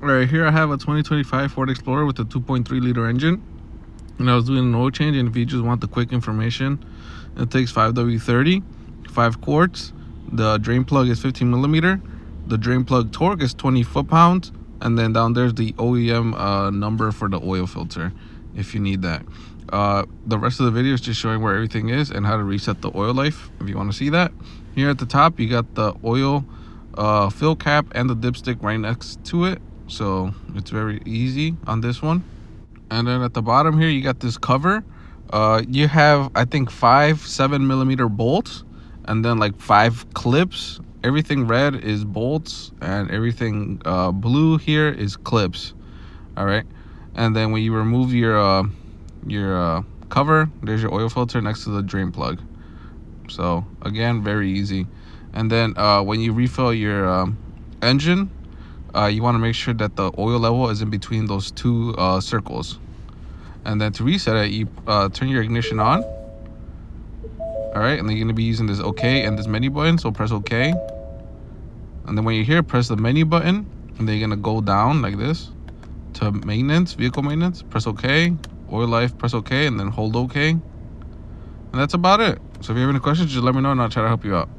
All right, here I have a 2025 Ford Explorer with a 2.3 liter engine, and I was doing an oil change. And if you just want the quick information, it takes 5W30, 5 quarts. The drain plug is 15 millimeter. The drain plug torque is 20 foot-pounds, and then down there's the OEM number for the oil filter if you need that. The rest of the video is just showing where everything is and how to reset the oil life if you want to see that. Here at the top you got the oil fill cap and the dipstick right next to it, so it's very easy on this one. And then at the bottom here you got this cover. You have, I think, 5 7mm bolts, and then like 5 clips. Everything red is bolts, and everything blue here is clips. All right, and then when you remove your cover, there's your oil filter next to the drain plug. So again, very easy. And then when you refill your engine, you want to make sure that the oil level is in between those two circles. And then to reset it, you turn your ignition on. All right, and then you're gonna be using this OK and this menu button, so press OK. And then when you're here, press the menu button, and then you're gonna go down like this to maintenance, vehicle maintenance, press OK, oil life, press OK, and then hold OK. And that's about it. So if you have any questions, just let me know and I'll try to help you out.